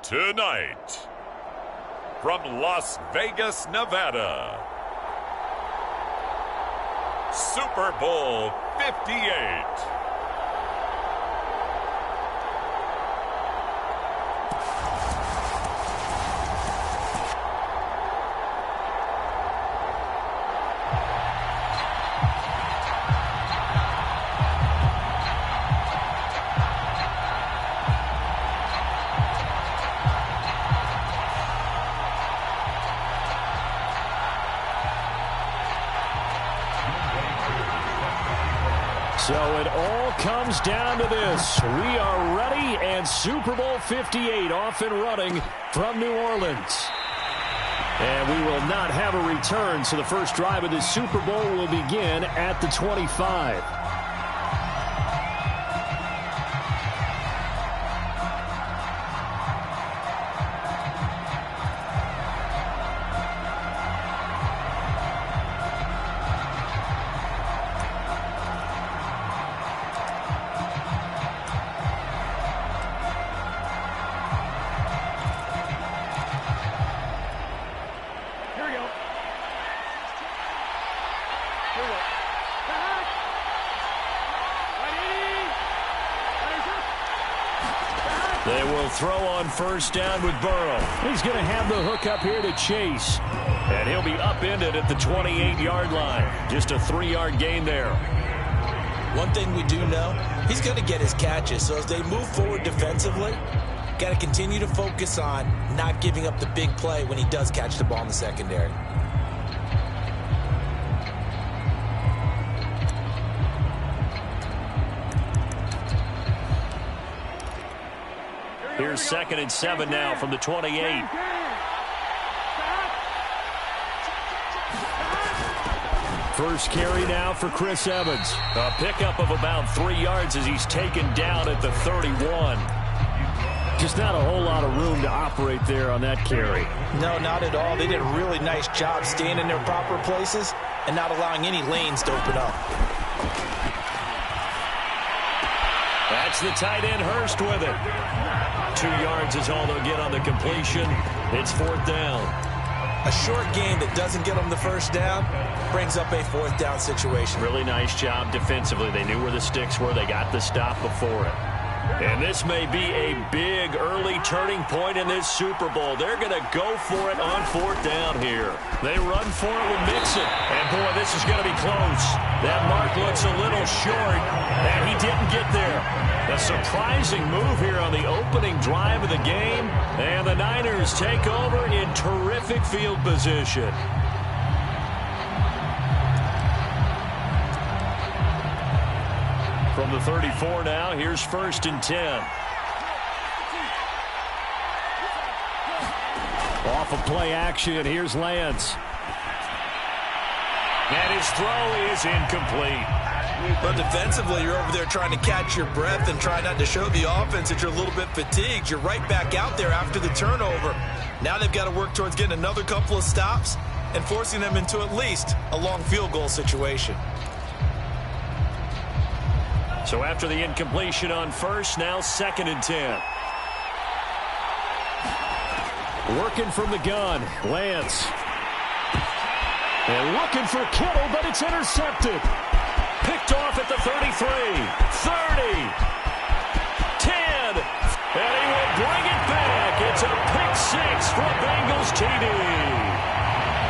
Tonight, from Las Vegas, Nevada, Super Bowl 58. So it all comes down to this. We are ready, and Super Bowl 58 off and running from New Orleans. And we will not have a return, so the first drive of this Super Bowl will begin at the 25. They will throw on first down with Burrow. He's going to have the hook up here to Chase. And he'll be upended at the 28-yard line. Just a 3-yard gain there. One thing we do know, he's going to get his catches. So as they move forward defensively, got to continue to focus on not giving up the big play when he does catch the ball in the secondary. Here's 2nd and 7 now from the 28. First carry now for Chris Evans. A pickup of about 3 yards as he's taken down at the 31. Just not a whole lot of room to operate there on that carry. No, not at all. They did a really nice job staying in their proper places and not allowing any lanes to open up. That's the tight end Hurst with it. 2 yards is all they'll get on the completion. It's 4th down. A short game that doesn't get them the first down brings up a 4th down situation. Really nice job defensively. They knew where the sticks were. They got the stop before it. And this may be a big early turning point in this Super Bowl. They're going to go for it on 4th down here. They run for it with Mixon. And, boy, this is going to be close. That mark looks a little short, and he didn't get there. A surprising move here on the opening drive of the game. And the Niners take over in terrific field position. From the 34 now, here's 1st and 10. Off of play action, here's Lance. And his throw is incomplete. But defensively, you're over there trying to catch your breath and try not to show the offense that you're a little bit fatigued. You're right back out there after the turnover. Now they've got to work towards getting another couple of stops and forcing them into at least a long field goal situation. So after the incompletion on first, now 2nd and 10. Working from the gun, Lance. And looking for Kittle, but it's intercepted. Picked off at the 33, 30, 10, and he will bring it back. It's a pick 6 for Bengals TD.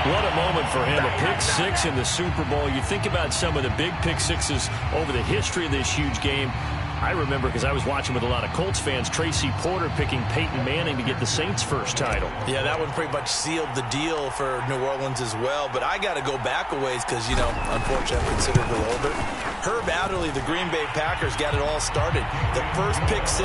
What a moment for him, a pick 6 in the Super Bowl. You think about some of the big pick 6s over the history of this huge game. I remember, because I was watching with a lot of Colts fans, Tracy Porter picking Peyton Manning to get the Saints' first title. Yeah, that one pretty much sealed the deal for New Orleans as well. But I got to go back a ways because, you know, unfortunately I'm considerably older. Herb Adderley, the Green Bay Packers, got it all started. The first pick 6,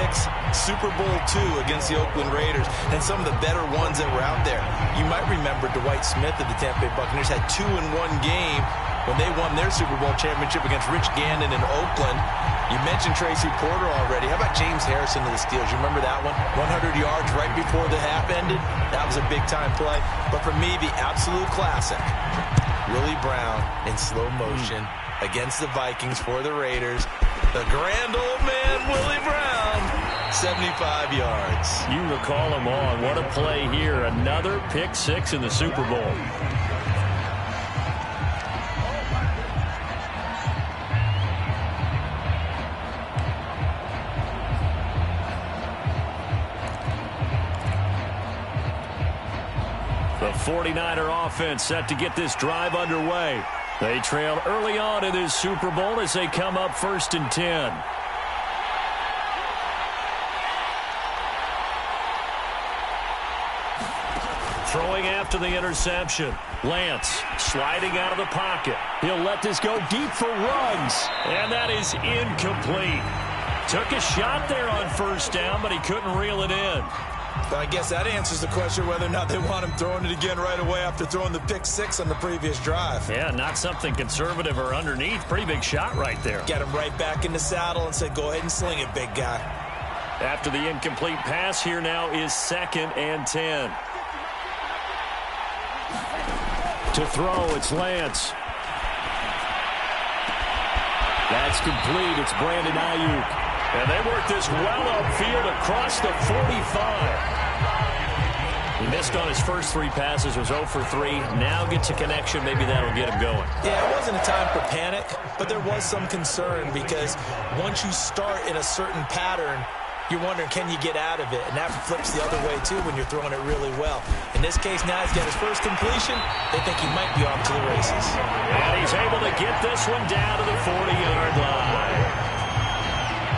Super Bowl II against the Oakland Raiders, and some of the better ones that were out there. You might remember Dwight Smith of the Tampa Bay Buccaneers had 2 in one game when they won their Super Bowl championship against Rich Gannon in Oakland. You mentioned Tracy Porter already. How about James Harrison of the Steelers? You remember that one? 100 yards right before the half ended. That was a big-time play. But for me, the absolute classic, Willie Brown in slow motion against the Vikings for the Raiders. The grand old man, Willie Brown. 75 yards. You recall them on. What a play here. Another pick six in the Super Bowl. The 49er offense set to get this drive underway. They trail early on in this Super Bowl as they come up 1st and 10. Throwing after the interception. Lance sliding out of the pocket. He'll let this go deep for runs. And that is incomplete. Took a shot there on 1st down, but he couldn't reel it in. But I guess that answers the question whether or not they want him throwing it again right away after throwing the pick six on the previous drive. Yeah, not something conservative or underneath. Pretty big shot right there. Get him right back in the saddle and say, go ahead and sling it, big guy. After the incomplete pass, here now is 2nd and 10. To throw, it's Lance. That's complete. It's Brandon Ayuk. And they work this well upfield across the 45. He missed on his first 3 passes, was 0 for 3. Now gets a connection. Maybe that'll get him going. Yeah, it wasn't a time for panic, but there was some concern because once you start in a certain pattern, you're wondering, can you get out of it? And that flips the other way, too, when you're throwing it really well. In this case, now he's got his first completion. They think he might be off to the races. And he's able to get this one down to the 40-yard line.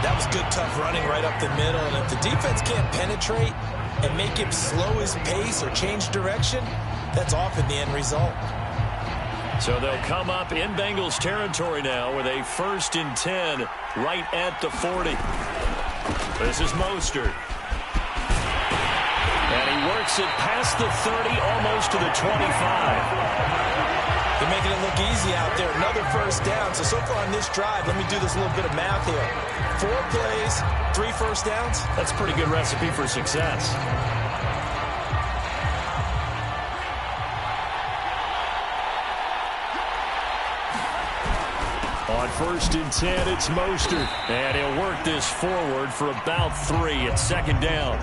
That was good, tough running right up the middle. And if the defense can't penetrate and make him slow his pace or change direction, that's often the end result. So they'll come up in Bengals territory now with a 1st and 10 right at the 40. This is Mostert. And he works it past the 30, almost to the 25. They're making it look easy out there. Another 1st down. So far on this drive, let me do this little bit of math here. 4 plays, 3 1st downs. That's a pretty good recipe for success. On 1st and 10, it's Mostert. And he'll work this forward for about 3 at 2nd down.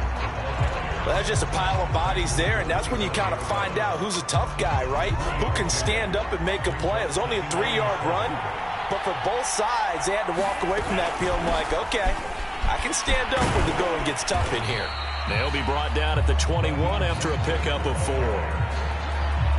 Well, that's just a pile of bodies there, and that's when you kind of find out who's a tough guy, right? Who can stand up and make a play. It was only a 3-yard run, but for both sides, they had to walk away from that field like, okay, I can stand up when the going gets tough in here. They'll be brought down at the 21 after a pickup of 4.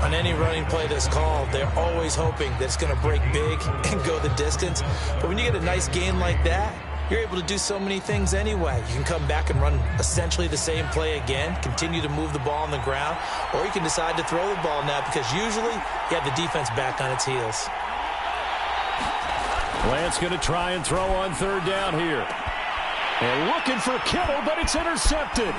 On any running play that's called, they're always hoping that it's going to break big and go the distance. But when you get a nice gain like that, you're able to do so many things anyway. You can come back and run essentially the same play again, continue to move the ball on the ground, or you can decide to throw the ball now because usually you have the defense back on its heels. Lance going to try and throw on 3rd down here. And looking for Kittle, but it's intercepted.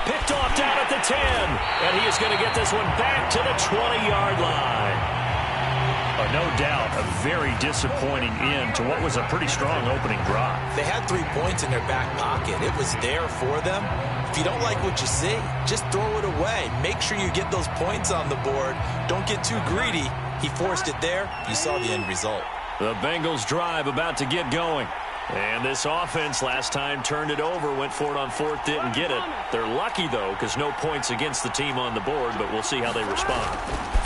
Picked off down at the 10. And he is going to get this one back to the 20-yard line. No doubt a very disappointing end to what was a pretty strong opening drive. They had 3 points in their back pocket. It was there for them. If you don't like what you see, just throw it away. Make sure you get those points on the board. Don't get too greedy. He forced it there. You saw the end result. The Bengals drive about to get going. And this offense last time turned it over, went for it on 4th, didn't get it. They're lucky, though, because no points against the team on the board, but we'll see how they respond.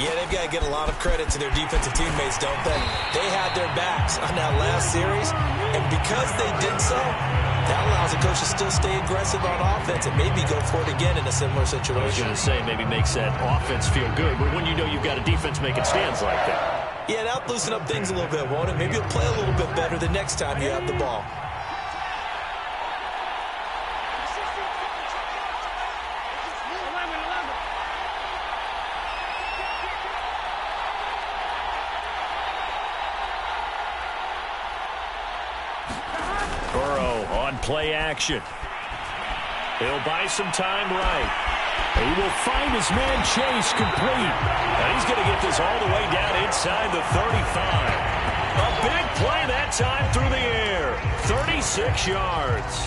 Yeah, they've got to get a lot of credit to their defensive teammates, don't they? They had their backs on that last series, and because they did so, that allows the coach to still stay aggressive on offense and maybe go for it again in a similar situation. I was going to say maybe makes that offense feel good, but when you know you've got a defense making stands like that. Yeah, that'll loosen up things a little bit, won't it? Maybe you'll play a little bit better the next time you have the ball. Burrow on play action. He'll buy some time right. He will find his man Chase complete. And he's going to get this all the way down inside the 35. A big play that time through the air. 36 yards.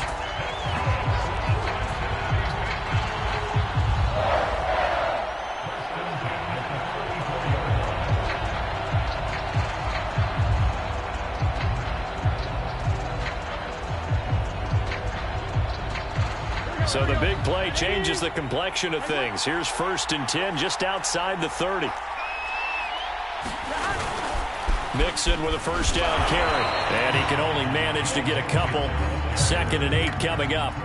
So the big play changes the complexion of things. Here's 1st and 10 just outside the 30. Mixon with a first down carry. And he can only manage to get a couple. 2nd and 8 coming up.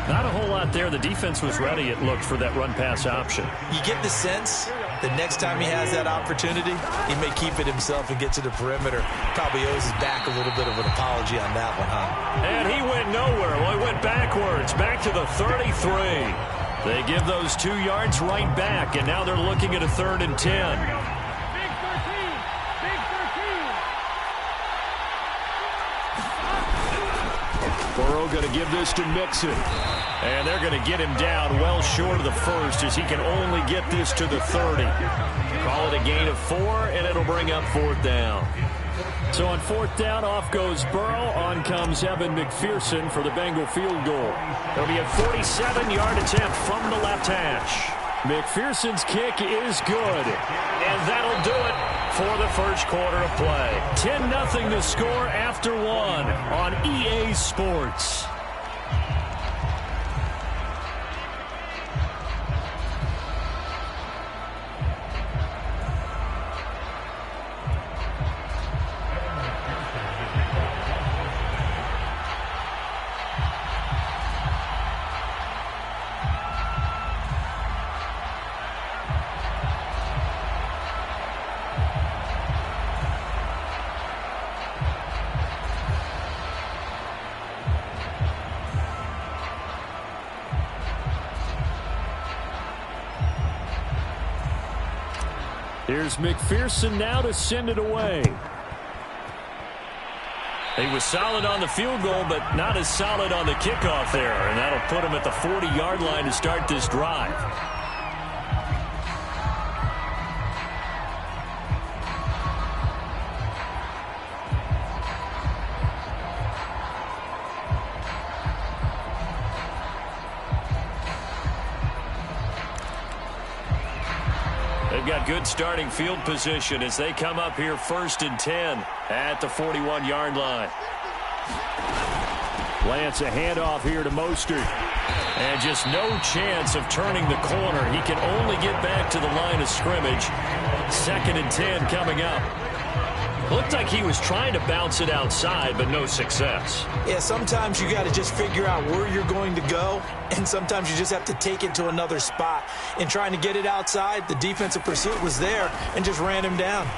Not a whole lot there. The defense was ready, it looked, for that run-pass option. You get the sense that next time he has that opportunity, he may keep it himself and get to the perimeter. Probably owes his back a little bit of an apology on that one, huh? And he went nowhere. Well, he went backwards, back to the 33. They give those 2 yards right back, and now they're looking at a 3rd and 10. Burrow going to give this to Mixon. And they're going to get him down well short of the 1st as he can only get this to the 30. Call it a gain of 4, and it'll bring up 4th down. So on 4th down, off goes Burrow. On comes Evan McPherson for the Bengal field goal. It'll be a 47-yard attempt from the left hash. McPherson's kick is good. And that'll do it for the first quarter of play. 10-0 the score after 1 on EA Sports. Here's McPherson now to send it away. He was solid on the field goal, but not as solid on the kickoff there. And that'll put him at the 40-yard line to start this drive. Got good starting field position as they come up here 1st and 10 at the 41-yard line. Lance a handoff here to Mostert. And just no chance of turning the corner. He can only get back to the line of scrimmage. 2nd and 10 coming up. Looked like he was trying to bounce it outside, but no success. Yeah, sometimes you got to just figure out where you're going to go, and sometimes you just have to take it to another spot. In trying to get it outside, the defensive pursuit was there and just ran him down.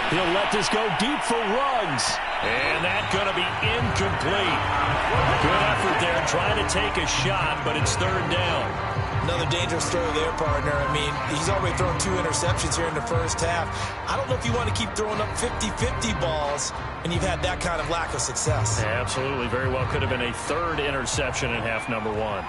He'll let this go deep for Ruggs. And that's going to be incomplete. Good effort there trying to take a shot, but it's 3rd down. Another dangerous throw there, partner. I mean, he's already thrown 2 interceptions here in the first half. I don't know if you want to keep throwing up 50-50 balls and you've had that kind of lack of success. Yeah, absolutely. Very well could have been a 3rd interception in half number 1.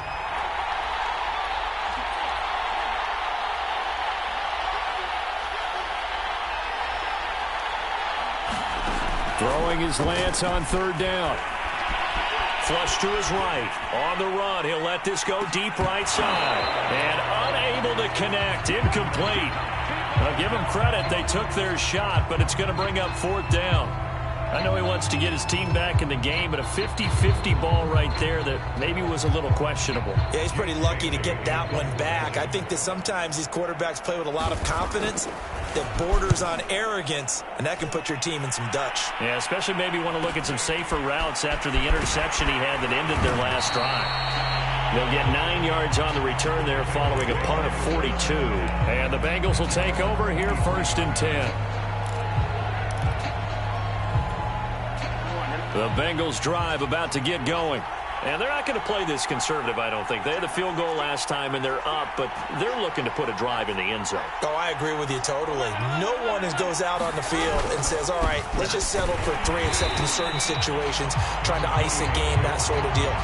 Throwing his Lance on 3rd down. Flush to his right. On the run. He'll let this go deep right side. And unable to connect. Incomplete. Now give them credit. They took their shot, but it's going to bring up 4th down. I know he wants to get his team back in the game, but a 50-50 ball right there that maybe was a little questionable. Yeah, he's pretty lucky to get that one back. I think that sometimes these quarterbacks play with a lot of confidence that borders on arrogance, and that can put your team in some Dutch. Yeah, especially maybe want to look at some safer routes after the interception he had that ended their last drive. They'll get 9 yards on the return there following a punt of 42. And the Bengals will take over here 1st and 10. The Bengals drive about to get going. And they're not going to play this conservative, I don't think. They had a field goal last time, and they're up, but they're looking to put a drive in the end zone. Oh, I agree with you totally. No one goes out on the field and says, all right, let's just settle for 3, except in certain situations, trying to ice a game, that sort of deal.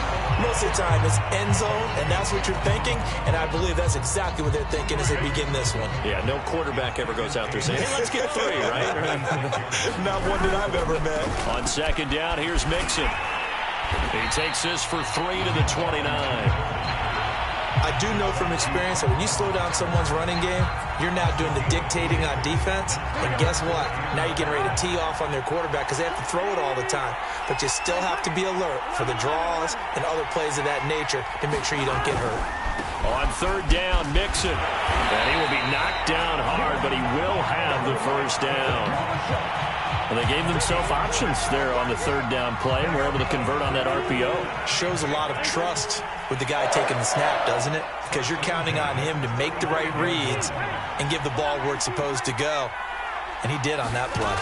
Most of the time, it's end zone, and that's what you're thinking, and I believe that's exactly what they're thinking as they begin this one. Yeah, no quarterback ever goes out there saying, hey, let's get 3, right? Not one that I've ever met. On 2nd down, here's Mixon. He takes this for 3 to the 29. I do know from experience that when you slow down someone's running game, you're now doing the dictating on defense. And guess what? Now you're getting ready to tee off on their quarterback because they have to throw it all the time. But you still have to be alert for the draws and other plays of that nature to make sure you don't get hurt. On third down, Mixon. And he will be knocked down hard, but he will have the first down. And they gave themselves options there on the third down play and were able to convert on that RPO. Shows a lot of trust with the guy taking the snap, doesn't it? Because you're counting on him to make the right reads and give the ball where it's supposed to go. And he did on that play.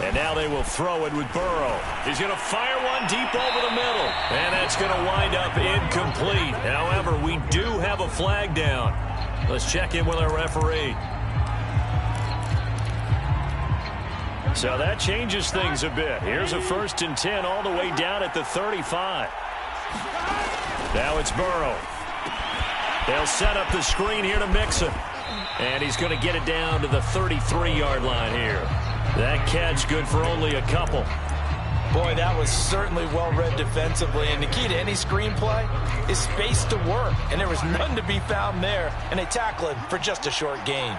And now they will throw it with Burrow. He's going to fire one deep over the middle. And that's going to wind up incomplete. However, we do have a flag down. Let's check in with our referee. So that changes things a bit. Here's a 1st and 10 all the way down at the 35. Now it's Burrow. They'll set up the screen here to Mixon. And he's going to get it down to the 33-yard line here. That catch good for only a couple. Boy, that was certainly well-read defensively. And the key to any screenplay is space to work. And there was none to be found there. And they tackle him for just a short gain.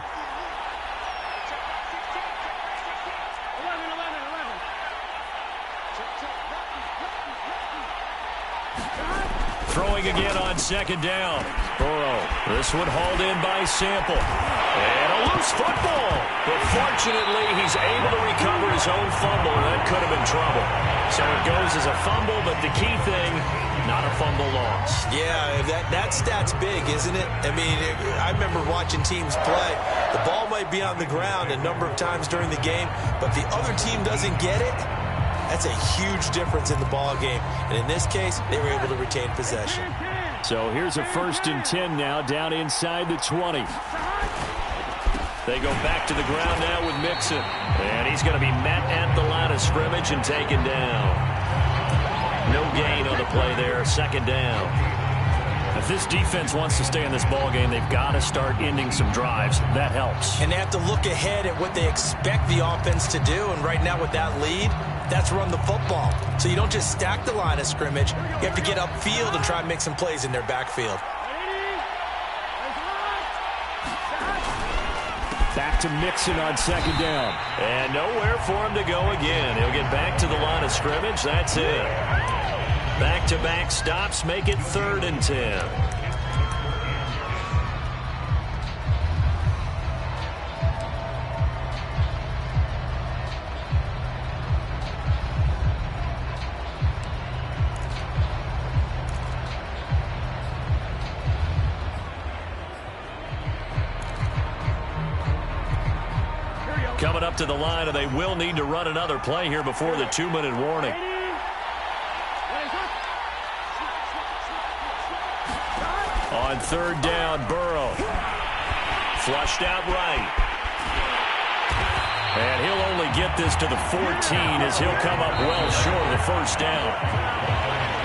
Throwing again on 2nd down. Burrow. This one hauled in by Sample. And a loose football. But fortunately, he's able to recover his own fumble, and that could have been trouble. So it goes as a fumble, but the key thing, not a fumble loss. Yeah, that stat's big, isn't it? I mean, I remember watching teams play. The ball might be on the ground a number of times during the game, but if the other team doesn't get it, that's a huge difference in the ball game. And in this case, they were able to retain possession. So here's a 1st and 10 now down inside the 20. They go back to the ground now with Mixon. And he's going to be met at the line of scrimmage and taken down. No gain on the play there. 2nd down. If this defense wants to stay in this ball game, they've got to start ending some drives. That helps. And they have to look ahead at what they expect the offense to do. And right now with that lead, that's run the football. So you don't just stack the line of scrimmage. You have to get upfield and try and make some plays in their backfield. Back to Mixon on 2nd down. And nowhere for him to go again. He'll get back to the line of scrimmage. That's it. Back-to-back stops make it 3rd and 10. Coming up to the line, and they will need to run another play here before the 2-minute warning. On 3rd down, Burrow. Flushed out right. And he'll only get this to the 14 as he'll come up well short of the 1st down.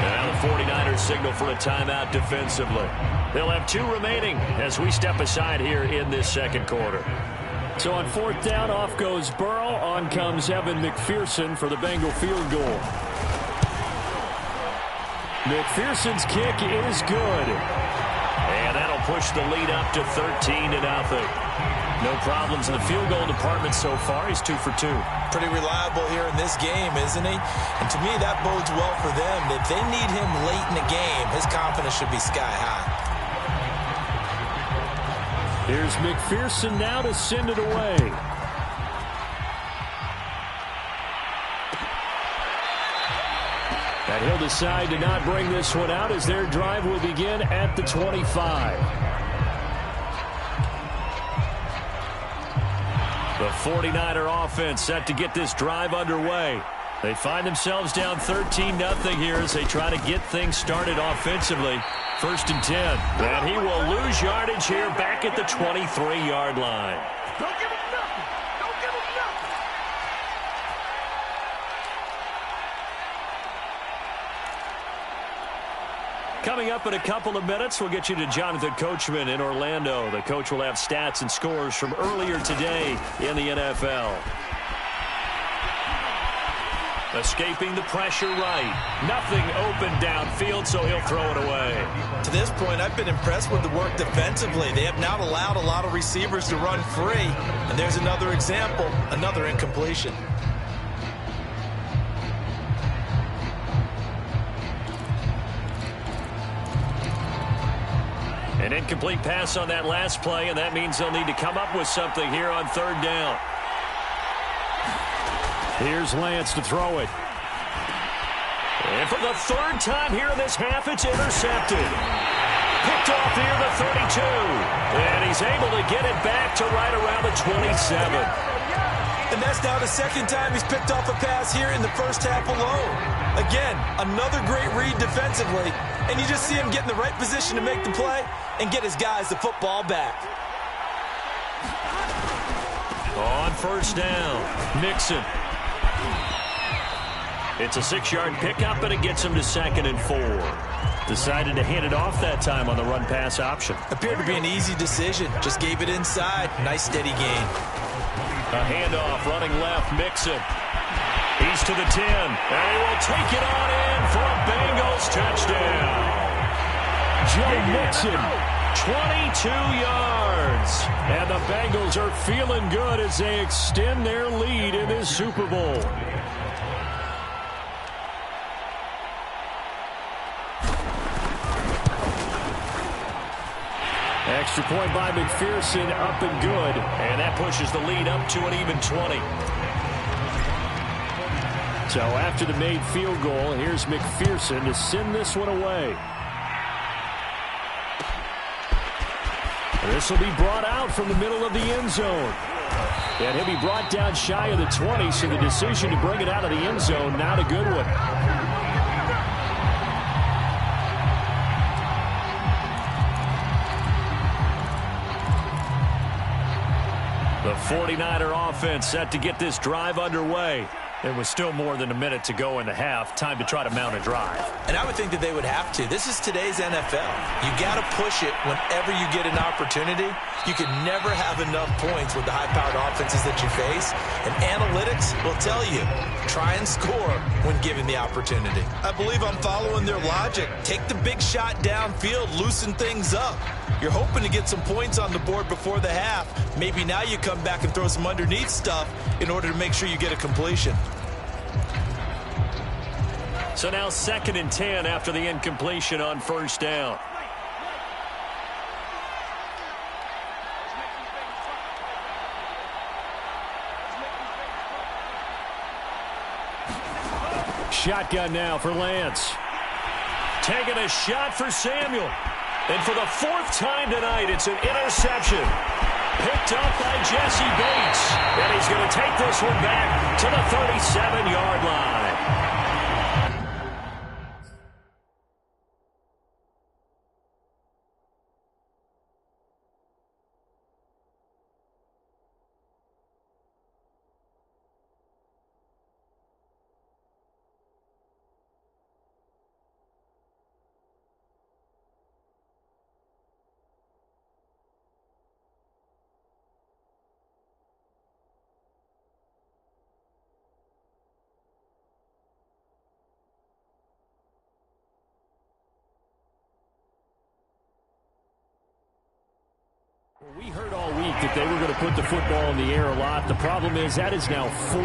And the 49ers signal for a timeout defensively. They'll have 2 remaining as we step aside here in this 2nd quarter. So on 4th down, off goes Burrow. On comes Evan McPherson for the Bengal field goal. McPherson's kick is good. And that'll push the lead up to 13-0. No problems in the field goal department so far. He's 2 for 2. Pretty reliable here in this game, isn't he? And to me, that bodes well for them. If they need him late in the game, his confidence should be sky high. Here's McPherson now to send it away. And he'll decide to not bring this one out as their drive will begin at the 25. The 49er offense set to get this drive underway. They find themselves down 13-0 here as they try to get things started offensively. 1st and 10. And he will lose yardage here back at the 23-yard line. Don't give him nothing. Don't give him nothing. Coming up in a couple of minutes, we'll get you to Jonathan Coachman in Orlando. The coach will have stats and scores from earlier today in the NFL. Escaping the pressure right. Nothing open downfield, so he'll throw it away. To this point, I've been impressed with the work defensively. They have not allowed a lot of receivers to run free. And there's another example, another incompletion. An incomplete pass on that last play, and that means they'll need to come up with something here on third down. Here's Lance to throw it. And for the third time here in this half, it's intercepted. Picked off near the 32. And he's able to get it back to right around the 27. And that's now the second time he's picked off a pass here in the first half alone. Again, another great read defensively. And you just see him get in the right position to make the play and get his guys the football back. On first down, Mixon. It's a 6-yard pickup, and it gets him to 2nd and 4. Decided to hand it off that time on the run-pass option. Appeared to be an easy decision. Just gave it inside. Nice, steady gain. A handoff, running left, Mixon. He's to the 10, and he will take it on in for a Bengals touchdown. Joe Mixon, 22 yards. And the Bengals are feeling good as they extend their lead in this Super Bowl. Extra point by McPherson, up and good. And that pushes the lead up to an even 20. So after the made field goal, here's McPherson to send this one away. This will be brought out from the middle of the end zone. And he'll be brought down shy of the 20, so the decision to bring it out of the end zone, not a good one. The 49er offense set to get this drive underway. There was still more than a minute to go in the half. Time to try to mount a drive. And I would think that they would have to. This is today's NFL. You got to push it whenever you get an opportunity. You can never have enough points with the high-powered offenses that you face. And analytics will tell you, try and score when given the opportunity. I believe I'm following their logic. Take the big shot downfield, loosen things up. You're hoping to get some points on the board before the half. Maybe now you come back and throw some underneath stuff in order to make sure you get a completion. So now 2nd and 10 after the incompletion on first down. Shotgun now for Lance. Taking a shot for Samuel. And for the 4th time tonight, it's an interception. Picked up by Jesse Bates. And he's going to take this one back to the 37-yard line. We heard all week that they were going to put the football in the air a lot. The problem is that is now 4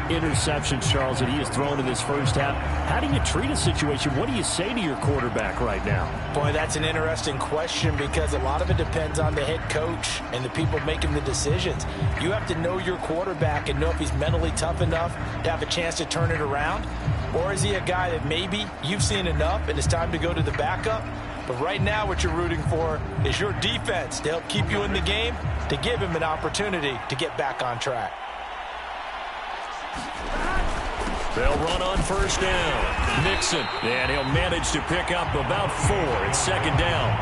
interceptions, Charles, that he has thrown in this first half. How do you treat a situation? What do you say to your quarterback right now? Boy, that's an interesting question because a lot of it depends on the head coach and the people making the decisions. You have to know your quarterback and know if he's mentally tough enough to have a chance to turn it around. Or is he a guy that maybe you've seen enough and it's time to go to the backup? But right now what you're rooting for is your defense to help keep you in the game, to give him an opportunity to get back on track. They'll run on first down. Mixon, and he'll manage to pick up about 4. It's 2nd down.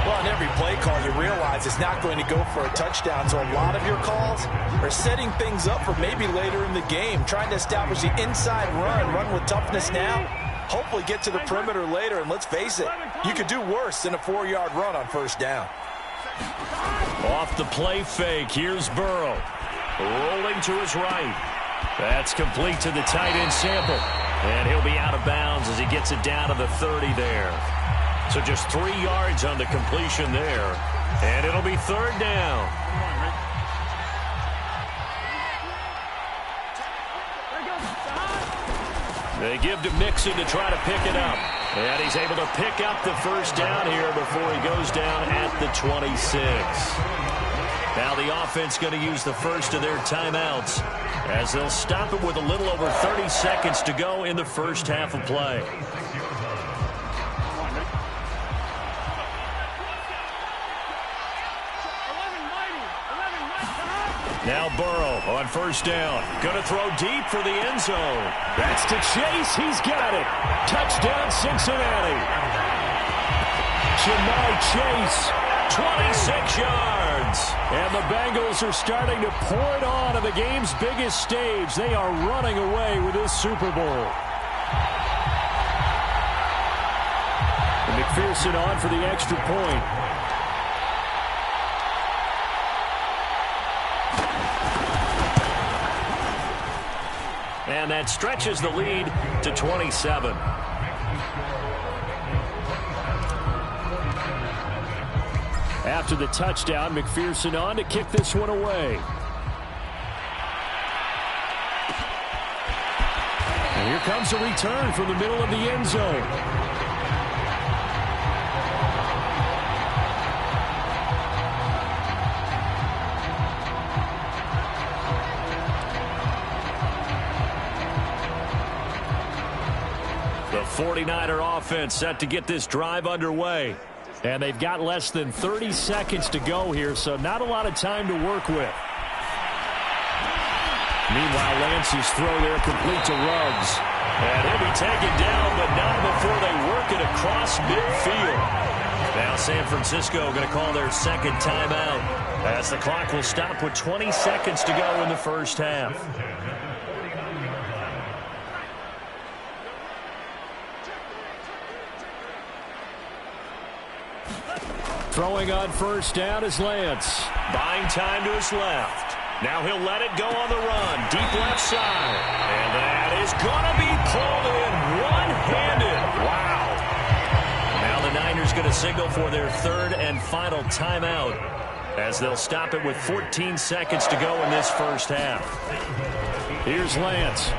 Well, on every play call, you realize it's not going to go for a touchdown. So a lot of your calls are setting things up for maybe later in the game, trying to establish the inside run with toughness now. Hopefully get to the perimeter later, and let's face it, you could do worse than a 4-yard run on first down. Off the play fake, here's Burrow. Rolling to his right. That's complete to the tight end Sample. And he'll be out of bounds as he gets it down to the 30 there. So just 3 yards on the completion there. And it'll be third down. They give to Mixon to try to pick it up. And he's able to pick up the first down here before he goes down at the 26. Now the offense going to use the first of their timeouts as they'll stop it with a little over 30 seconds to go in the first half of play. Now Burrow on first down. Going to throw deep for the end zone. That's to Chase. He's got it. Touchdown Cincinnati. Jamar Chase, 26 yards. And the Bengals are starting to pour it on at the game's biggest stage. They are running away with this Super Bowl. And McPherson on for the extra point. And that stretches the lead to 27. After the touchdown, McPherson on to kick this one away. And here comes a return from the middle of the end zone. The 49er offense set to get this drive underway. And they've got less than 30 seconds to go here, so not a lot of time to work with. Meanwhile, Lance's throw there complete to Ruggs. And he'll be taken down, but not before they work it across midfield. Now San Francisco going to call their second timeout as the clock will stop with 20 seconds to go in the first half. Throwing on first down is Lance. Buying time to his left. Now he'll let it go on the run. Deep left side. And that is going to be pulled in one-handed. Wow. Now the Niners going to signal for their third and final timeout as they'll stop it with 14 seconds to go in this first half. Here's Lance.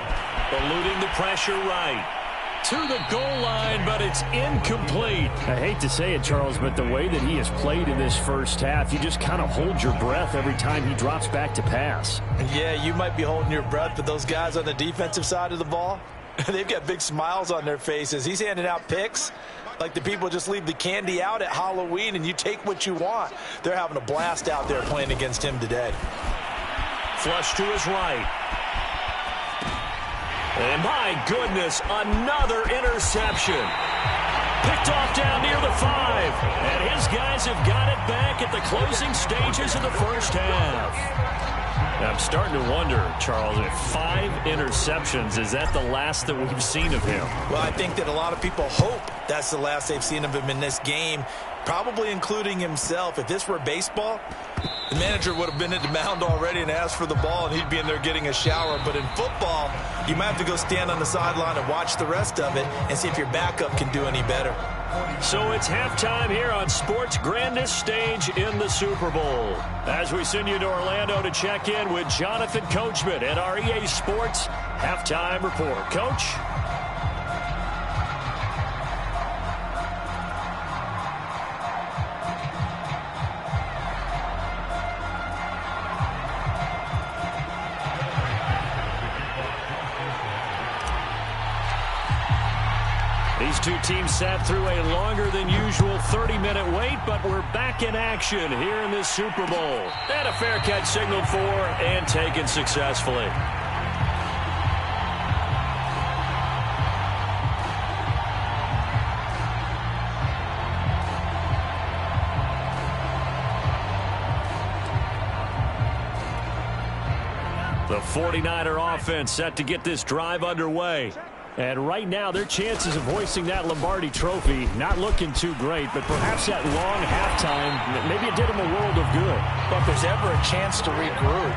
Eluding the pressure right. To the goal line, but it's incomplete. I hate to say it, Charles, but the way that he has played in this first half, you just kind of hold your breath every time he drops back to pass. Yeah, you might be holding your breath, but those guys on the defensive side of the ball, they've got big smiles on their faces. He's handing out picks like the people just leave the candy out at Halloween and you take what you want. They're having a blast out there playing against him today. Flush to his right. And my goodness, another interception. Picked off down near the 5. And his guys have got it back at the closing stages of the first half. I'm starting to wonder, Charles, if 5 interceptions, is that the last that we've seen of him? Well, I think that a lot of people hope that's the last they've seen of him in this game, probably including himself. If this were baseball, the manager would have been at the mound already and asked for the ball, and he'd be in there getting a shower. But in football, you might have to go stand on the sideline and watch the rest of it and see if your backup can do any better. So it's halftime here on sports' grandest stage in the Super Bowl. As we send you to Orlando to check in with Jonathan Coachman at our EA Sports Halftime Report. Coach? These two teams sat through a longer than usual 30-minute wait, but we're back in action here in this Super Bowl. And a fair catch signaled for and taken successfully. The 49er offense set to get this drive underway. And right now, their chances of hoisting that Lombardi trophy, not looking too great, but perhaps that long halftime, maybe it did them a world of good. But if there's ever a chance to regroup,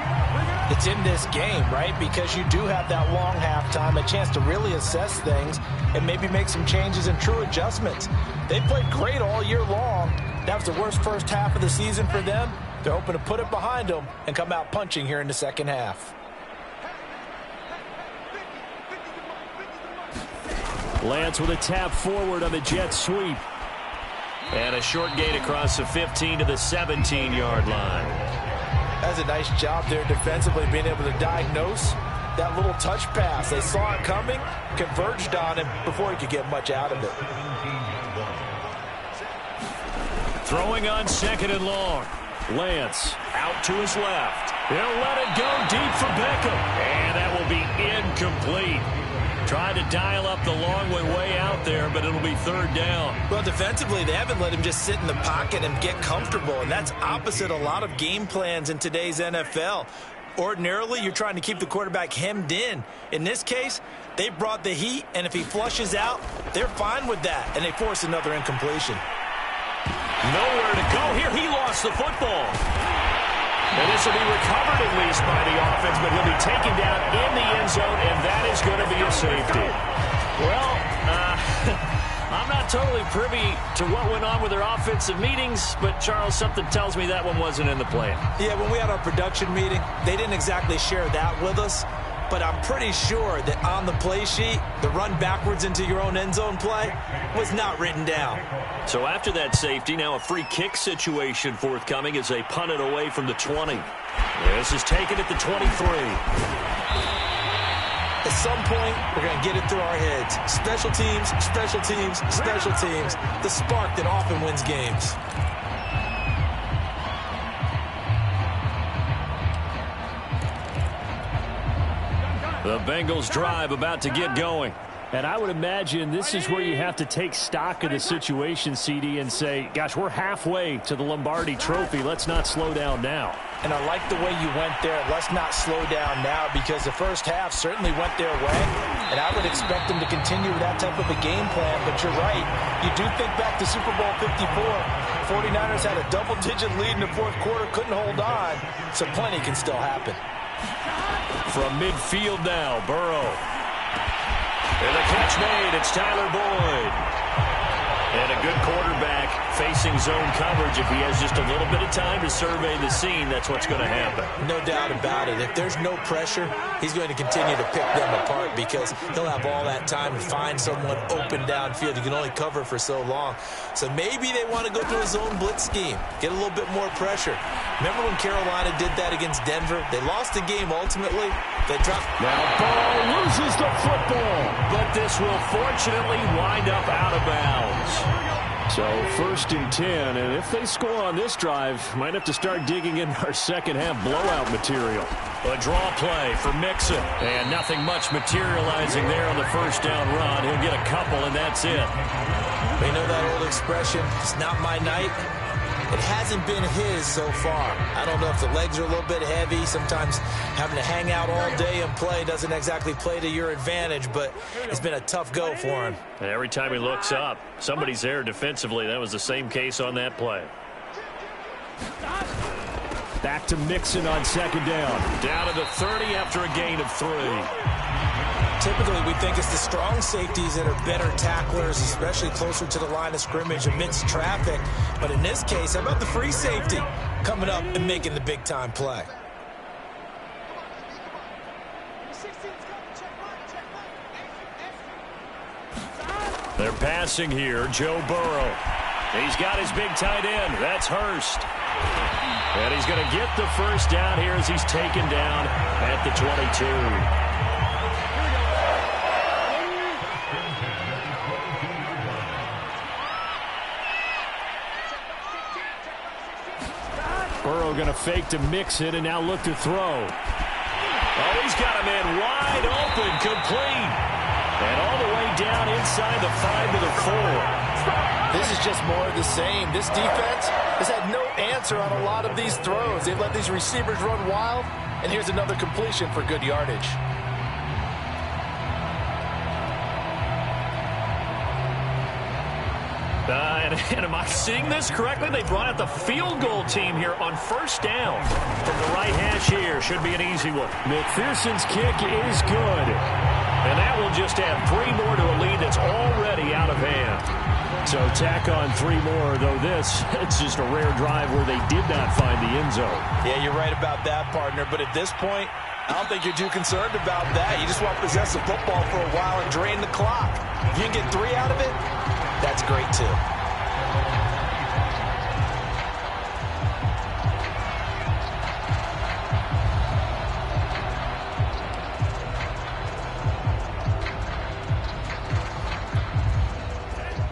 it's in this game, right? Because you do have that long halftime, a chance to really assess things and maybe make some changes and true adjustments. They played great all year long. That was the worst first half of the season for them. They're hoping to put it behind them and come out punching here in the second half. Lance with a tap forward on the jet sweep. And a short gain across the 15 to the 17-yard line. That's a nice job there defensively, being able to diagnose that little touch pass. They saw it coming, converged on him before he could get much out of it. Throwing on second and long. Lance out to his left. He'll let it go deep for Beckham. And that will be incomplete. Tried to dial up the long way out there, but it'll be third down. Well, defensively, they haven't let him just sit in the pocket and get comfortable, and that's opposite a lot of game plans in today's NFL. Ordinarily, you're trying to keep the quarterback hemmed in. In this case, they brought the heat, and if he flushes out, they're fine with that, and they force another incompletion. Nowhere to go here. He lost the football. And this will be recovered at least by the offense, but he'll be taken down in the end zone, and that is going to be a safety. Well, I'm not totally privy to what went on with their offensive meetings, but, Charles, something tells me that one wasn't in the plan. Yeah, when we had our production meeting, they didn't exactly share that with us, but I'm pretty sure that on the play sheet, the run backwards into your own end zone play was not written down. So after that safety, now a free kick situation forthcoming as they punt it away from the 20. This is taken at the 23. At some point, we're going to get it through our heads. Special teams, special teams, special teams. The spark that often wins games. The Bengals drive about to get going. And I would imagine this is where you have to take stock of the situation, CD, and say, gosh, we're halfway to the Lombardi trophy. Let's not slow down now. And I like the way you went there. Let's not slow down now, because the first half certainly went their way. And I would expect them to continue with that type of a game plan. But you're right. You do think back to Super Bowl 54. 49ers had a double-digit lead in the fourth quarter, couldn't hold on. So plenty can still happen. From midfield now, Burrow. And the catch made. It's Tyler Boyd. And a good quarterback facing zone coverage. If he has just a little bit of time to survey the scene, that's what's going to happen. No doubt about it. If there's no pressure, he's going to continue to pick them apart because he'll have all that time to find someone open downfield. You can only cover for so long. So maybe they want to go to a zone blitz scheme, get a little bit more pressure. Remember when Carolina did that against Denver? They lost the game ultimately. They dropped. Now Burrow loses the football, but this will fortunately wind up out of bounds. So 1st and 10, and if they score on this drive, might have to start digging in our second half blowout material. A draw play for Mixon, and nothing much materializing there on the first down run. He'll get a couple, and that's it. You know that old expression, it's not my night? It hasn't been his so far. I don't know if the legs are a little bit heavy. Sometimes having to hang out all day and play doesn't exactly play to your advantage, but it's been a tough go for him. And every time he looks up, somebody's there defensively. That was the same case on that play. Back to Mixon on second down. Down to the 30 after a gain of 3. Typically, we think it's the strong safeties that are better tacklers, especially closer to the line of scrimmage amidst traffic. But in this case, how about the free safety coming up and making the big-time play? They're passing here. Joe Burrow. He's got his big tight end. That's Hurst. And he's going to get the first down here as he's taken down at the 22. Burrow going to fake to Mixon and now look to throw. Oh, he's got a man wide open, complete. And all the way down inside the 5 to the 4. This is just more of the same. This defense has had no answer on a lot of these throws. They've let these receivers run wild, and here's another completion for good yardage. And am I seeing this correctly? They brought out the field goal team here on first down. From the right hash here. Should be an easy one. McPherson's kick is good. And that will just add 3 more to a lead that's already out of hand. So tack on 3 more, though it's just a rare drive where they did not find the end zone. Yeah, you're right about that, partner. But at this point, I don't think you're too concerned about that. You just want to possess the football for a while and drain the clock. If you can get 3 out of it, that's great, too.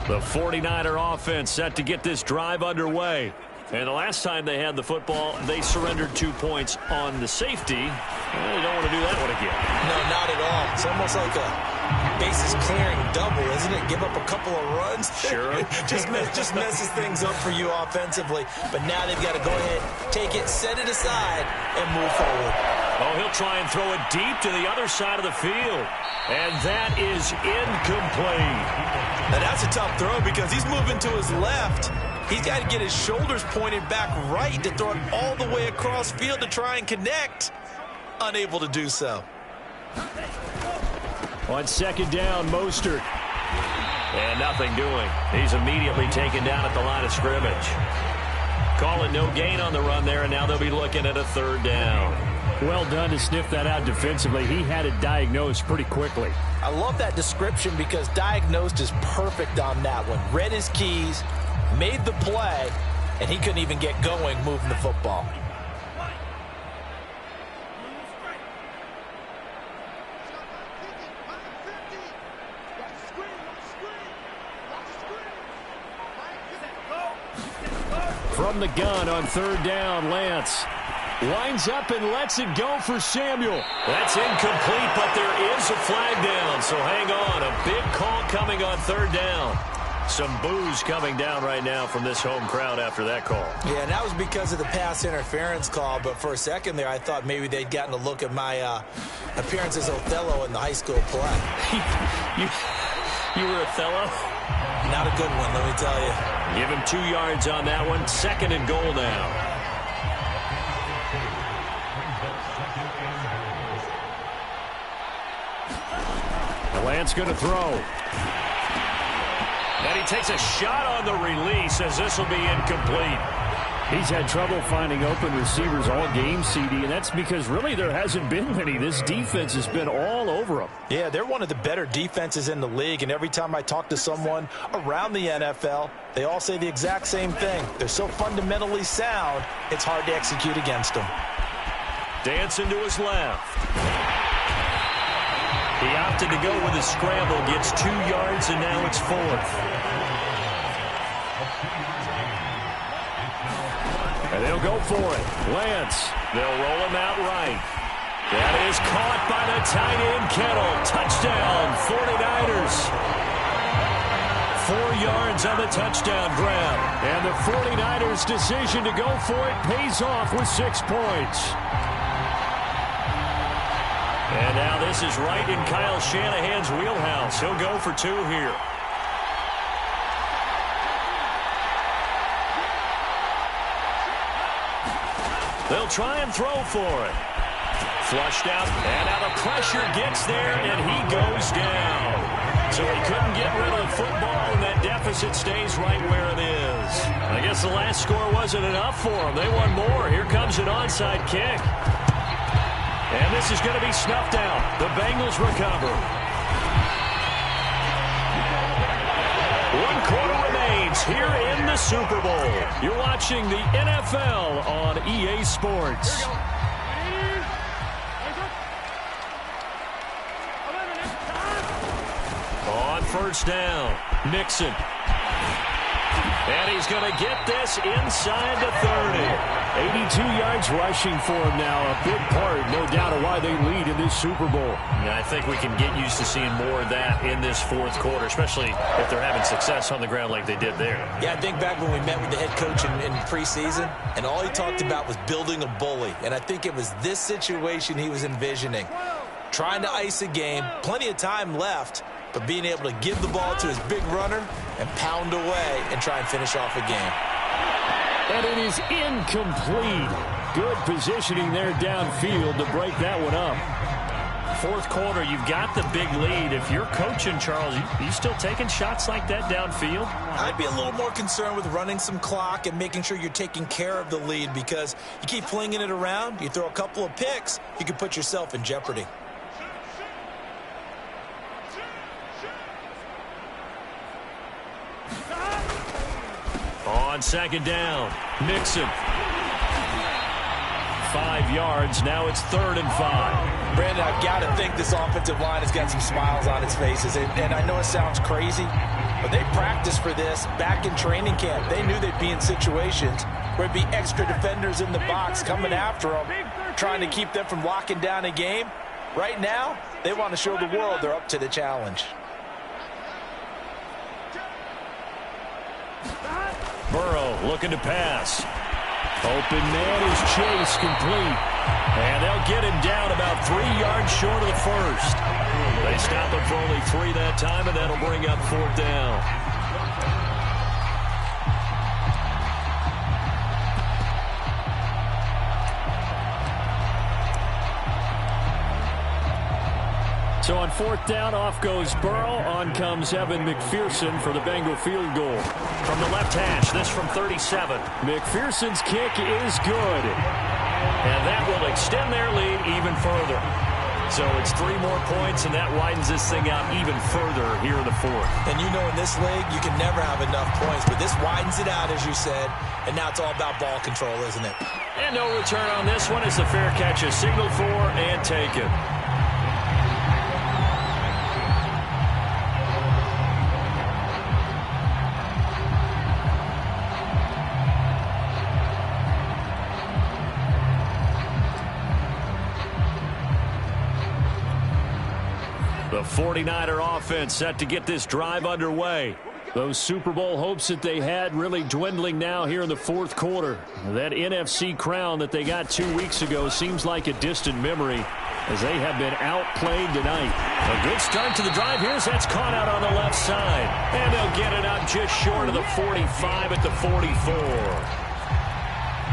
The 49er offense set to get this drive underway. And the last time they had the football, they surrendered 2 points on the safety. Well, they don't want to do that one again. No, not at all. It's almost like a bases clearing double, isn't it? Give up a couple of runs. Sure. just messes things up for you offensively. But now they've got to go ahead, take it, set it aside, and move forward. Oh, he'll try and throw it deep to the other side of the field. And that is incomplete. Now that's a tough throw because he's moving to his left. He's got to get his shoulders pointed back right to throw it all the way across field to try and connect. Unable to do so. On second down, Mostert. And nothing doing. He's immediately taken down at the line of scrimmage. Call it no gain on the run there, and now they'll be looking at a 3rd down. Well done to sniff that out defensively. He had it diagnosed pretty quickly. I love that description because diagnosed is perfect on that one. Read his keys, made the play, and he couldn't even get going moving the football. From the gun on 3rd down, Lance winds up and lets it go for Samuel. That's incomplete, but there is a flag down, so hang on. A big call coming on 3rd down. Some boos coming down right now from this home crowd after that call. Yeah, and that was because of the pass interference call, but for a second there I thought maybe they'd gotten a look at my appearance as Othello in the high school play. You were Othello? Not a good one, let me tell you. Give him 2 yards on that one. 2nd and goal now. Lance going to throw. And he takes a shot on the release as this will be incomplete. He's had trouble finding open receivers all game, CD, and that's because really there hasn't been many. This defense has been all over them. Yeah, they're one of the better defenses in the league, and every time I talk to someone around the NFL, they all say the exact same thing. They're so fundamentally sound, it's hard to execute against them. Dancing to his left. He opted to go with a scramble, gets 2 yards, and now it's 4th. And they'll go for it. Lance, they'll roll him out right. That is caught by the tight end, Kettle. Touchdown, 49ers. 4 yards on the touchdown grab. And the 49ers' decision to go for it pays off with 6 points. And now this is right in Kyle Shanahan's wheelhouse. He'll go for 2 here. They'll try and throw for it. Flushed out, and now the pressure gets there, and he goes down. So he couldn't get rid of the football, and that deficit stays right where it is. I guess the last score wasn't enough for them. They want more. Here comes an onside kick. And this is going to be snuffed out. The Bengals recover. 1 quarter remains here in the Super Bowl. You're watching the NFL on EA Sports. On first down, Nixon. And he's going to get this inside the 30. 82 yards rushing for him now. A big part, no doubt, of why they lead in this Super Bowl. Yeah, I think we can get used to seeing more of that in this 4th quarter, especially if they're having success on the ground like they did there. Yeah, I think back when we met with the head coach in preseason, and all he talked about was building a bully. And I think it was this situation he was envisioning. Trying to ice a game, plenty of time left, but being able to give the ball to his big runner and pound away and try and finish off a game. And it is incomplete. Good positioning there downfield to break that one up. Fourth quarter, you've got the big lead. If you're coaching, Charles, you still taking shots like that downfield? I'd be a little more concerned with running some clock and making sure you're taking care of the lead, because you keep flinging it around, you throw a couple of picks, you can put yourself in jeopardy. On second down, Mixon. 5 yards. Now it's 3rd and 5. Brandon, I've got to think this offensive line has got some smiles on its faces. And I know it sounds crazy, but they practiced for this back in training camp. They knew they'd be in situations where it'd be extra defenders in the box coming after them, trying to keep them from locking down a game. Right now, they want to show the world they're up to the challenge. Burrow looking to pass. Open man is Chase, complete. And they'll get him down about 3 yards short of the first. They stop him for only 3 that time, and that'll bring up 4th down. So on 4th down, off goes Burrow. On comes Evan McPherson for the Bengal field goal. From the left hash, this from 37. McPherson's kick is good. And that will extend their lead even further. So it's 3 more points, and that widens this thing out even further here in the 4th. And you know in this league, you can never have enough points, but this widens it out, as you said, and now it's all about ball control, isn't it? And no return on this one as the fair catch is signaled for and taken. The 49er offense set to get this drive underway. Those Super Bowl hopes that they had really dwindling now here in the 4th quarter. That NFC crown that they got 2 weeks ago seems like a distant memory as they have been outplayed tonight. A good start to the drive here as that's caught out on the left side. And they'll get it out just short of the 45 at the 44.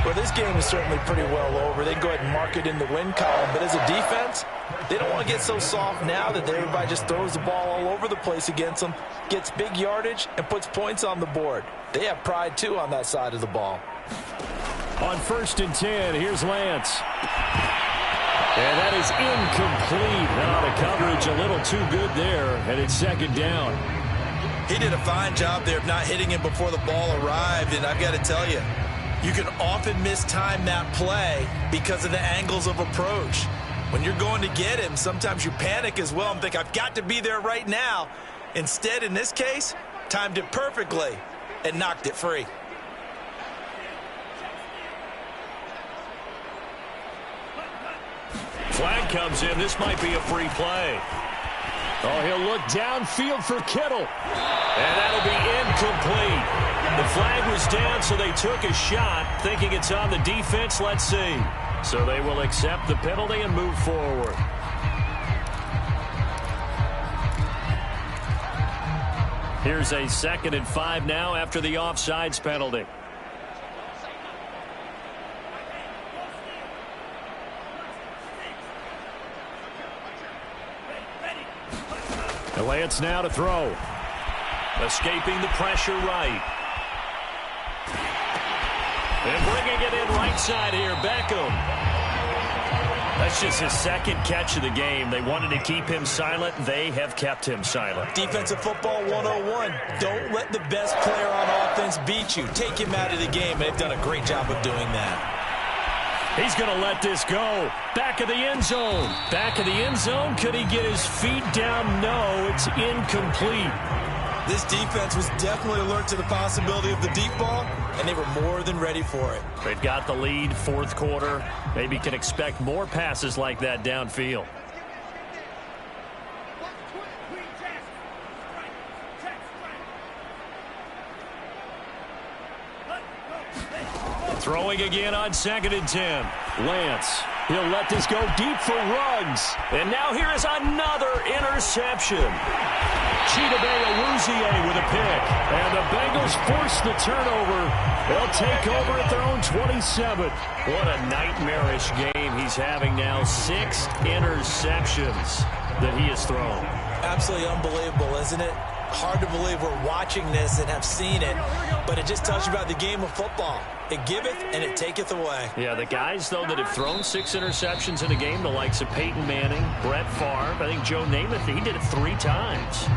Well, this game is certainly pretty well over. They can go ahead and mark it in the win column. But as a defense, they don't want to get so soft now that everybody just throws the ball all over the place against them, gets big yardage, and puts points on the board. They have pride, too, on that side of the ball. On 1st and 10, here's Lance. And that is incomplete. Now the coverage a little too good there, and it's 2nd down. He did a fine job there of not hitting him before the ball arrived, and I've got to tell you, you can often mistime that play because of the angles of approach. When you're going to get him, sometimes you panic as well and think, I've got to be there right now. Instead, in this case, timed it perfectly and knocked it free. Flag comes in. This might be a free play. Oh, he'll look downfield for Kittle. And that'll be incomplete. The flag was down, so they took a shot, thinking it's on the defense. Let's see. So they will accept the penalty and move forward. Here's a 2nd and 5 now after the offsides penalty. Lance now to throw. Escaping the pressure right. And bringing it in right side here, Beckham. That's just his 2nd catch of the game. They wanted to keep him silent. They have kept him silent. Defensive football 101. Don't let the best player on offense beat you. Take him out of the game, and they've done a great job of doing that. He's going to let this go. Back of the end zone. Back of the end zone. Could he get his feet down? No, it's incomplete. This defense was definitely alert to the possibility of the deep ball, and they were more than ready for it. They've got the lead, 4th quarter. Maybe can expect more passes like that downfield. Throwing again on 2nd and 10. Lance. He'll let this go deep for Ruggs. And now here is another interception. Chidobe with a pick. And the Bengals force the turnover. They'll take over at their own 27. What a nightmarish game he's having now. 6 interceptions that he has thrown. Absolutely unbelievable, isn't it? Hard to believe we're watching this and have seen it, but it just tells you about the game of football. It giveth and it taketh away. Yeah, the guys, though, that have thrown 6 interceptions in a game, the likes of Peyton Manning, Brett Favre, I think Joe Namath, he did it 3 times.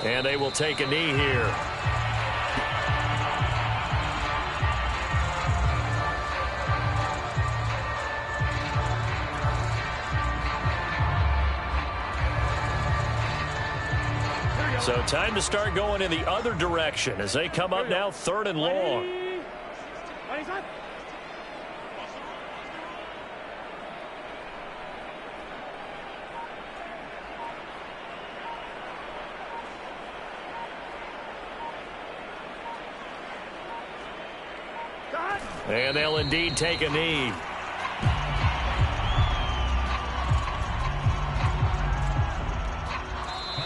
And they will take a knee here. So time to start going in the other direction as they come up now 3rd and long. And they'll indeed take a knee.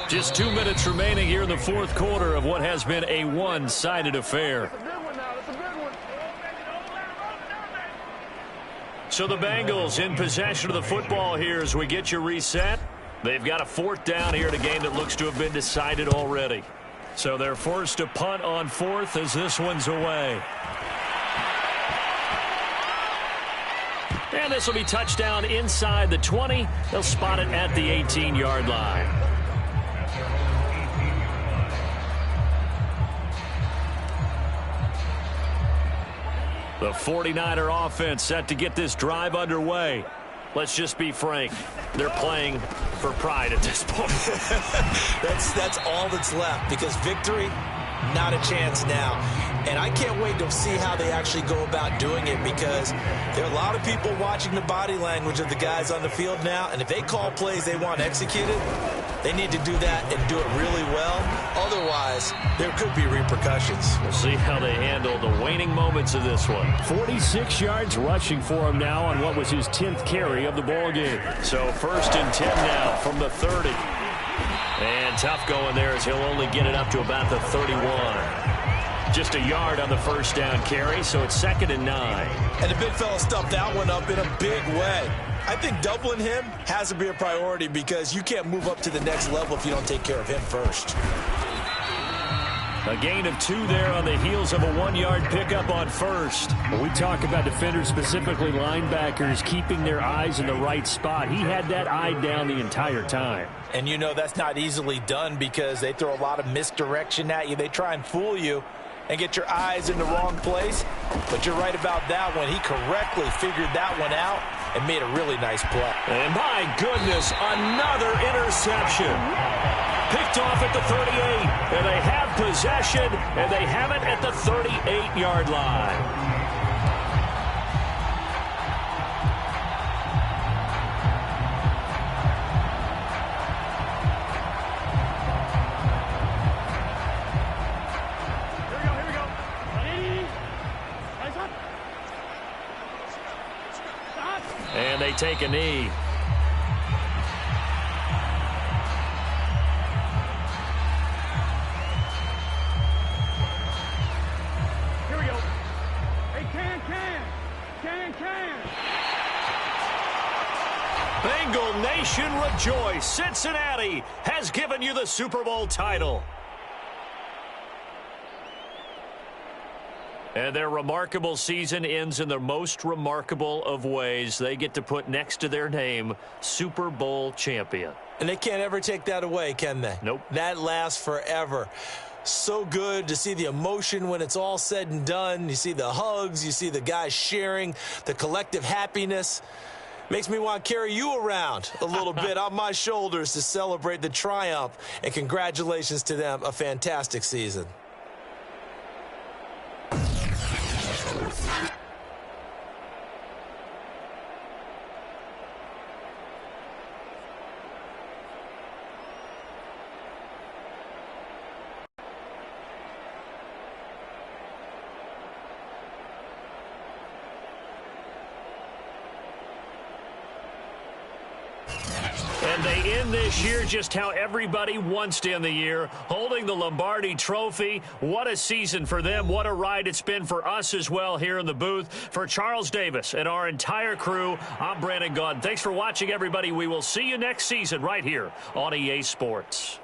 Just 2 minutes remaining here in the 4th quarter of what has been a one-sided affair. So the Bengals in possession of the football here as we get you reset. They've got a 4th down here in a game that looks to have been decided already. So they're forced to punt on 4th as this one's away. And this will be touchdown inside the 20. They'll spot it at the 18-yard line. The 49er offense set to get this drive underway. Let's just be frank. They're playing for pride at this point. That's all that's left, because victory, not a chance now. And I can't wait to see how they actually go about doing it, because there are a lot of people watching the body language of the guys on the field now, and if they call plays they want executed, they need to do that and do it really well. Otherwise, there could be repercussions. We'll see how they handle the waning moments of this one. 46 yards rushing for him now on what was his 10th carry of the ball game. So 1st and 10 now from the 30. And tough going there as he'll only get it up to about the 31. Just a yard on the 1st down carry, so it's 2nd and 9. And the big fella stuffed that one up in a big way. I think doubling him has to be a priority, because you can't move up to the next level if you don't take care of him first. A gain of 2 there on the heels of a 1-yard pickup on 1st. When we talk about defenders, specifically linebackers, keeping their eyes in the right spot, he had that eye down the entire time. And you know that's not easily done, because they throw a lot of misdirection at you. They try and fool you and get your eyes in the wrong place. But you're right about that one. He correctly figured that one out and made a really nice play. And my goodness, another interception. Picked off at the 38, and they have possession, and they have it at the 38-yard line. And they take a knee. Here we go. Hey, can. Bengal Nation rejoice. Cincinnati has given you the Super Bowl title. And their remarkable season ends in the most remarkable of ways. They get to put next to their name, Super Bowl champion. And they can't ever take that away, can they? Nope. That lasts forever. So good to see the emotion when it's all said and done. You see the hugs. You see the guys sharing, the collective happiness. Makes me want to carry you around a little bit on my shoulders to celebrate the triumph. And congratulations to them. A fantastic season. And they end this year just how everybody wants to end the year, holding the Lombardi Trophy. What a season for them. What a ride it's been for us as well here in the booth. For Charles Davis and our entire crew, I'm Brandon Gaudin. Thanks for watching, everybody. We will see you next season right here on EA Sports.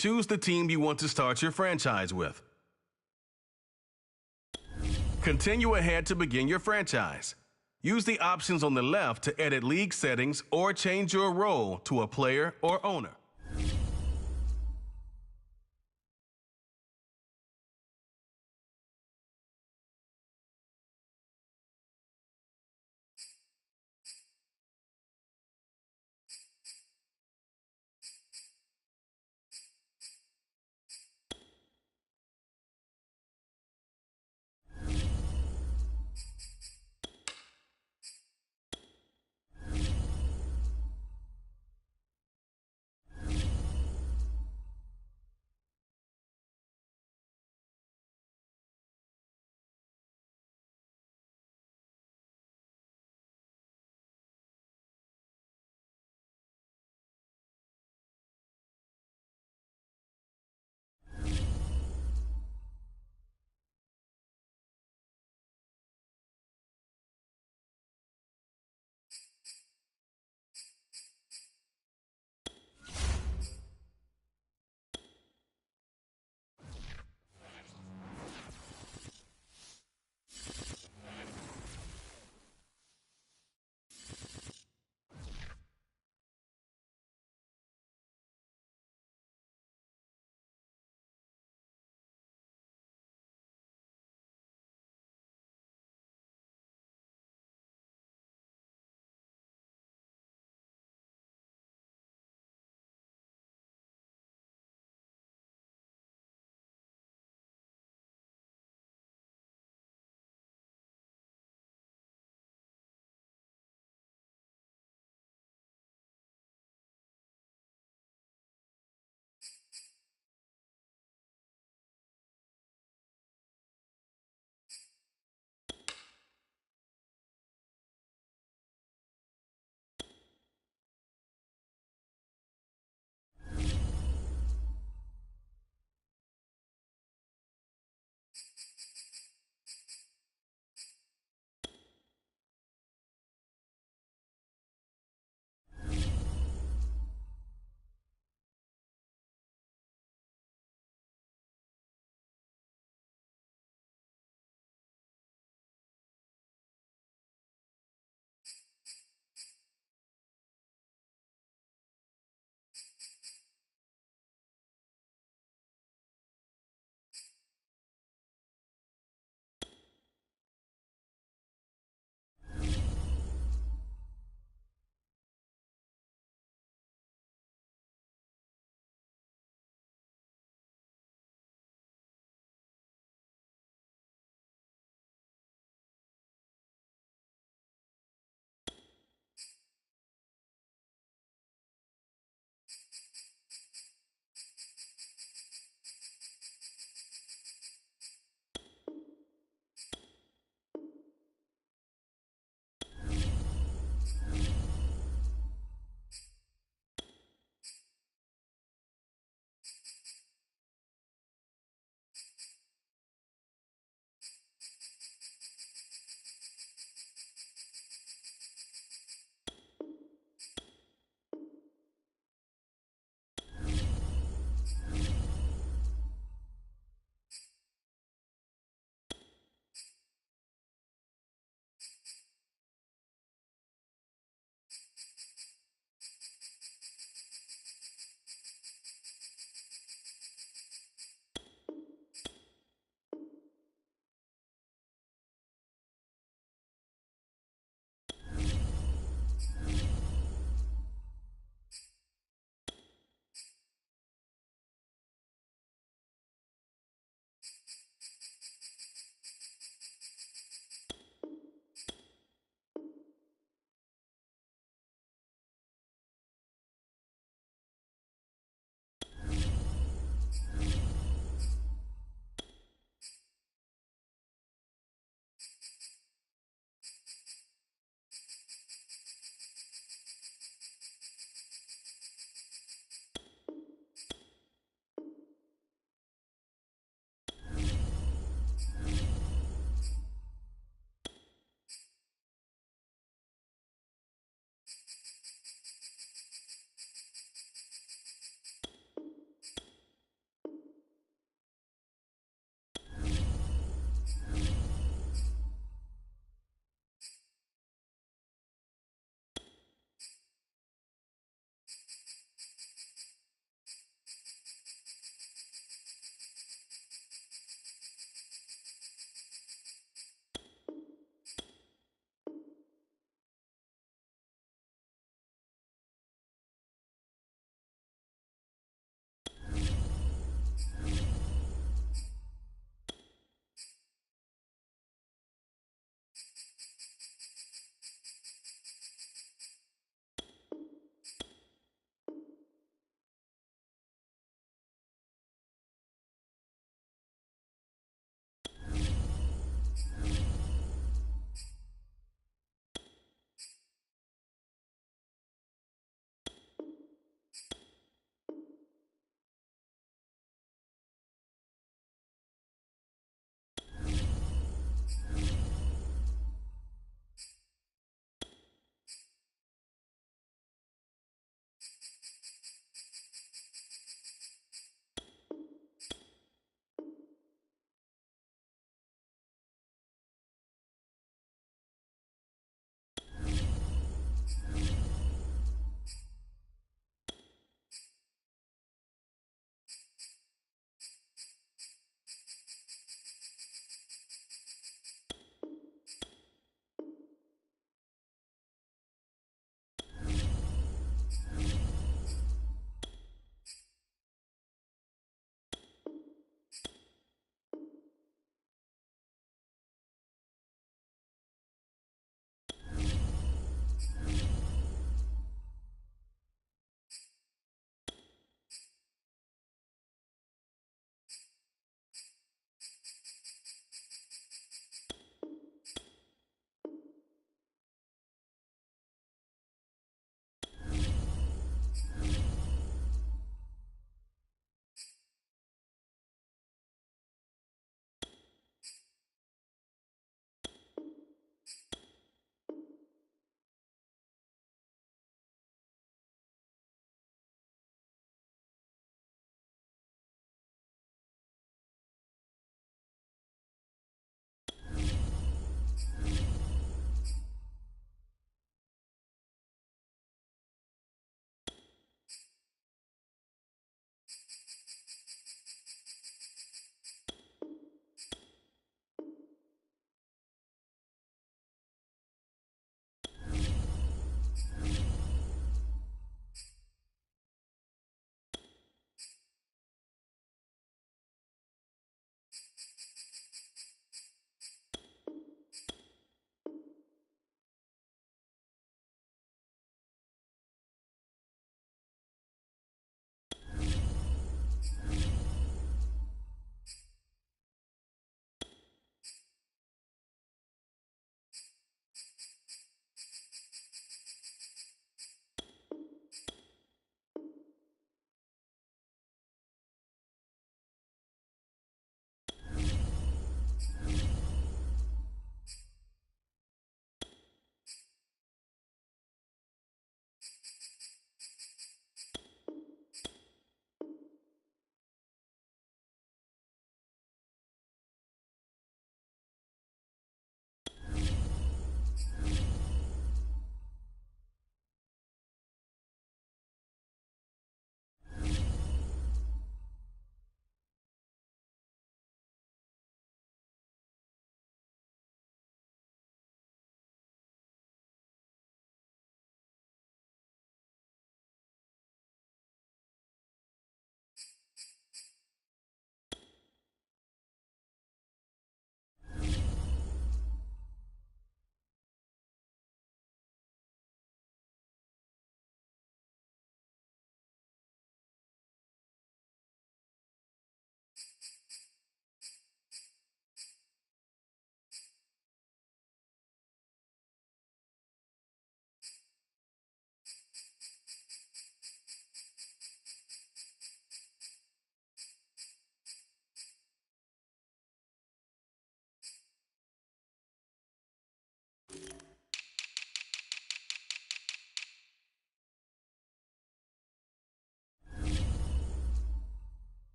Choose the team you want to start your franchise with. Continue ahead to begin your franchise. Use the options on the left to edit league settings or change your role to a player or owner.